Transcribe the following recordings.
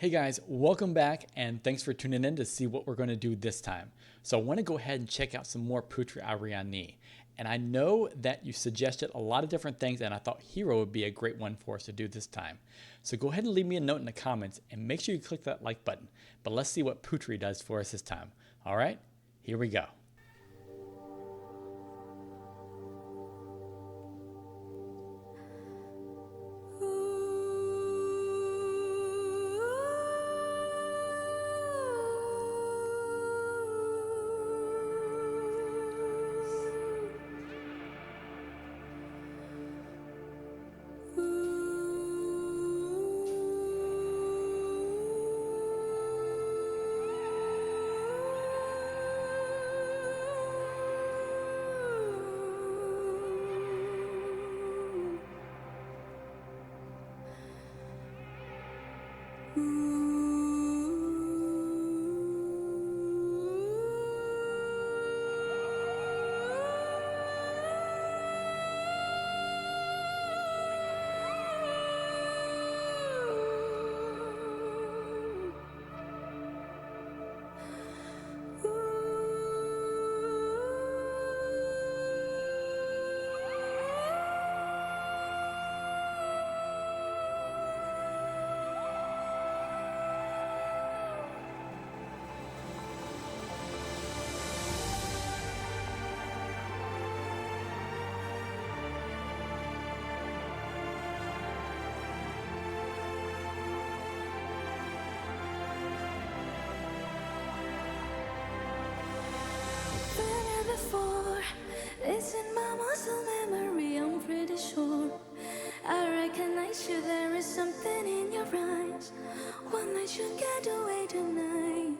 Hey guys, welcome back and thanks for tuning in to see what we're going to do this time. So I want to go ahead and check out some more Putri Ariani. And I know that you suggested a lot of different things and I thought Hero would be a great one for us to do this time. So go ahead and leave me a note in the comments and make sure you click that like button. But let's see what Putri does for us this time. All right, here we go. Before, it's in my muscle memory, I'm pretty sure. I recognize you, there is something in your eyes. One night should get away tonight.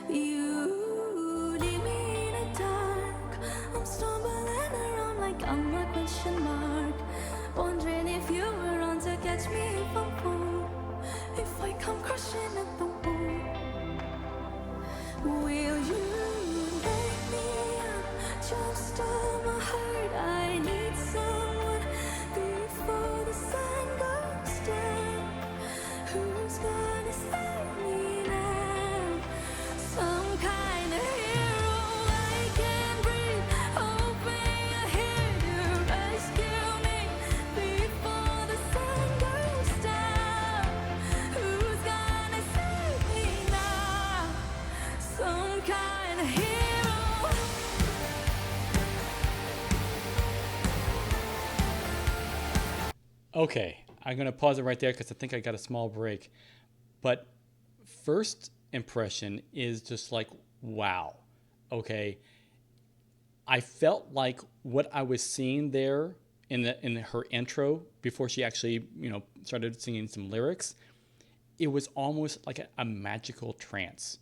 You leave me in the dark, I'm stumbling around like I'm a question mark. Wondering if you were on to catch me if I'm full, if I come crashing at the wall. Will you just on my heart? I need someone before the sun goes down. Who's gonna save me now? Some kind of hero I can breathe. Hoping you're here to rescue me before the sun goes down. Who's gonna save me now? Some kind of hero. Okay, I'm going to pause it right there because I think I got a small break. But first impression is just like, wow. Okay. I felt like what I was seeing there in her intro before she actually, started singing some lyrics, it was almost like a magical trance.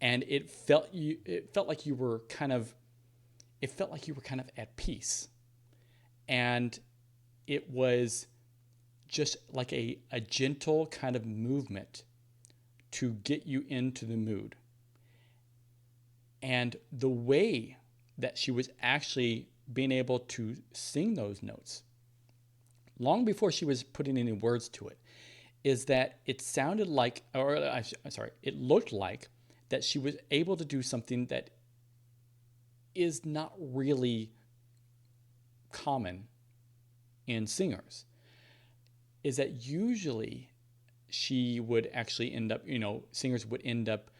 And it felt like you were kind of at peace. And it was just like a gentle kind of movement to get you into the mood. And the way that she was actually being able to sing those notes, long before she was putting any words to it, is that it sounded like, it looked like that she was able to do something that is not really common in singers, is that usually she would actually end up, singers would end up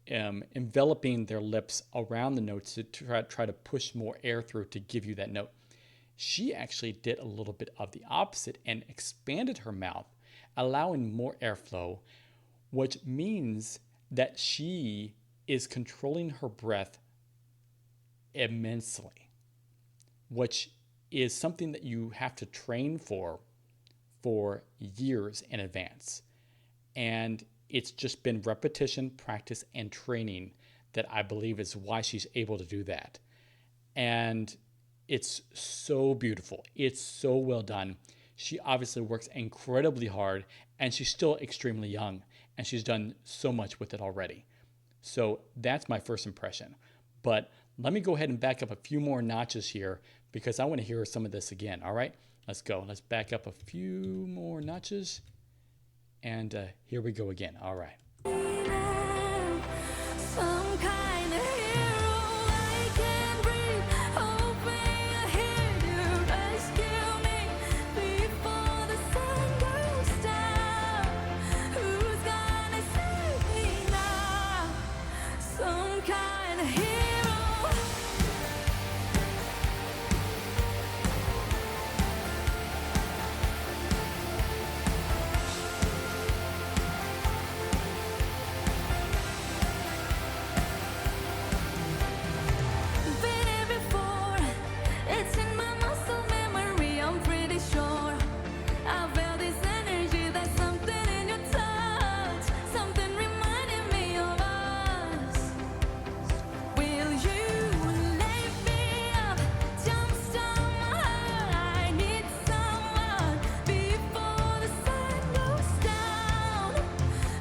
enveloping their lips around the notes to try to push more air through to give you that note. She actually did a little bit of the opposite and expanded her mouth, allowing more airflow, which means that she is controlling her breath immensely, which is something that you have to train for years in advance. And it's just been repetition, practice, and training that I believe is why she's able to do that. And it's so beautiful. It's so well done. She obviously works incredibly hard, and she's still extremely young, and she's done so much with it already. So that's my first impression. But let me go ahead and back up a few more notches here because I want to hear some of this again. All right, let's go. Let's back up a few more notches. And here we go again. All right. Some kind of hero I can breathe. Hoping you're here to rescue me before the sun goes down. Who's gonna save me now? Some kind of hero. Been here before. It's in my muscle memory. I'm pretty sure. I feel this energy. There's something in your touch. Something reminding me of us. Will you lift me up? Jumpstart my heart. I need someone before the sun goes down.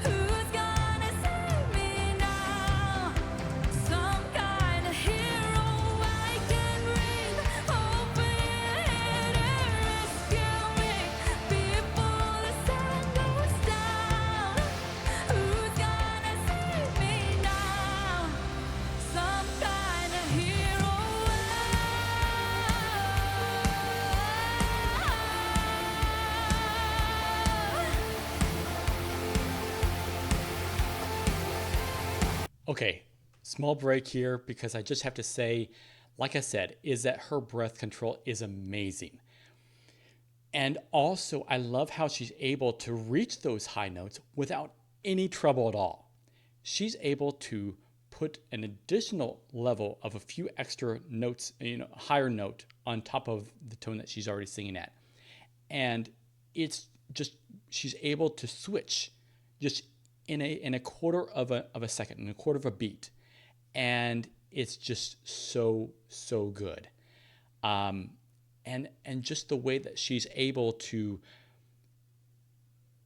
Who's gonna save me now? Some kind of hero I can breathe. Hoping you're here to rescue me before the sun goes down. Who's gonna save me now? Some kind of hero. Okay, small break here because I just have to say, like I said, is that her breath control is amazing. And also, I love how she's able to reach those high notes without any trouble at all. She's able to put an additional level of a few extra notes, higher note on top of the tone that she's already singing at. And it's just, she's able to switch just in a quarter of a second, in a quarter of a beat. And it's just so good. And just the way that she's able to,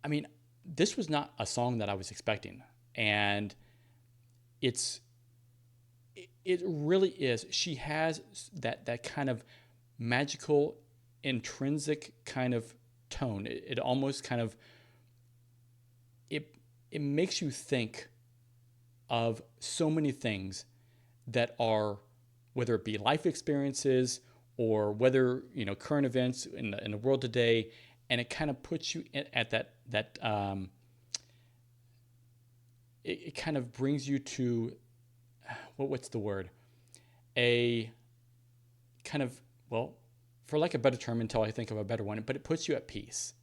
I mean, this was not a song that I was expecting. And it really is. She has that kind of magical, intrinsic kind of tone. It almost kind of, it makes you think of so many things that are, whether it be life experiences or whether, current events in the world today, and it kind of puts you at that it kind of brings you to, what's the word? A kind of, well, for lack of a better term until I think of a better one, but it puts you at peace.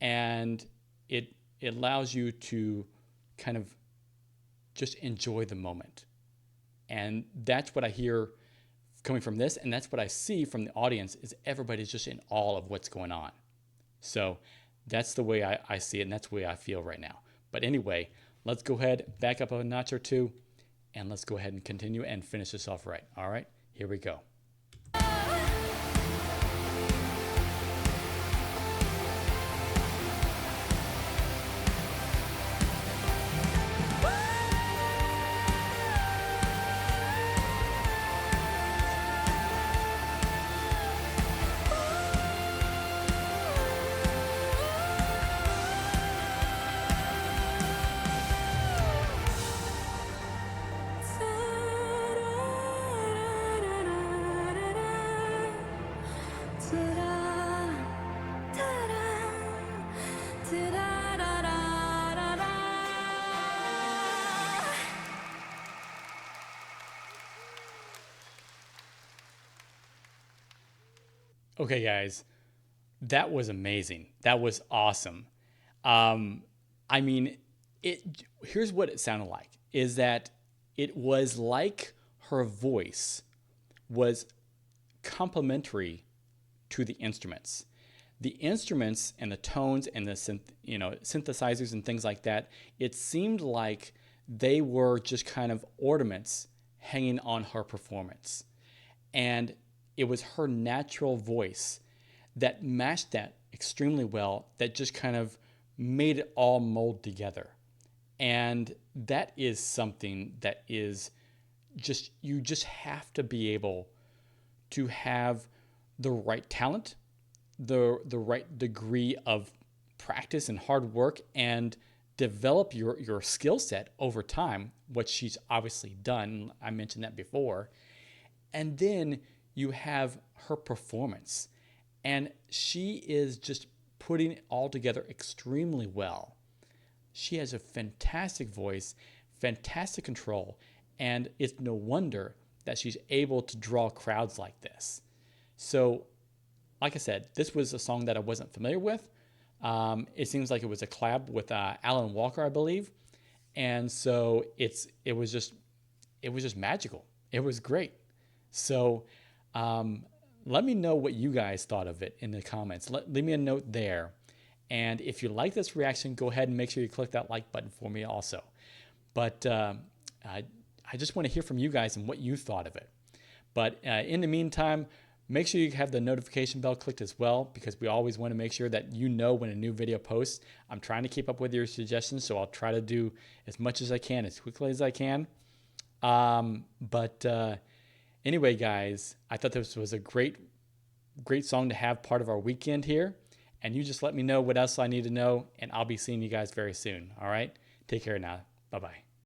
And it allows you to kind of just enjoy the moment. And that's what I hear coming from this, and that's what I see from the audience, is everybody's just in awe of what's going on. So that's the way I see it, and that's the way I feel right now. But anyway, let's go ahead, back up a notch or two, and let's go ahead and continue and finish this off right. All right, here we go. Okay, guys, that was amazing. That was awesome. I mean, here's what it sounded like, is that it was like her voice was complementary to the instruments. The instruments and the tones and the synthesizers and things like that, it seemed like they were just kind of ornaments hanging on her performance. And it was her natural voice that matched that extremely well, that just kind of made it all mold together. And that is something that is just, you just have to be able to have the right talent, the right degree of practice and hard work and develop your skill set over time, what she's obviously done. I mentioned that before. And then you have her performance. And she is just putting it all together extremely well. She has a fantastic voice, fantastic control, and it's no wonder that she's able to draw crowds like this. So, like I said, this was a song that I wasn't familiar with. It seems like it was a collab with Alan Walker, I believe, and so it was just magical. It was great. So, let me know what you guys thought of it in the comments. Leave me a note there. And if you like this reaction, go ahead and make sure you click that like button for me also. But I just want to hear from you guys and what you thought of it. But in the meantime, make sure you have the notification bell clicked as well, because we always want to make sure that you know when a new video posts. I'm trying to keep up with your suggestions, so I'll try to do as much as I can, as quickly as I can. Anyway, guys, I thought this was a great song to have part of our weekend here. And you just let me know what else I need to know, and I'll be seeing you guys very soon. All right? Take care now. Bye-bye.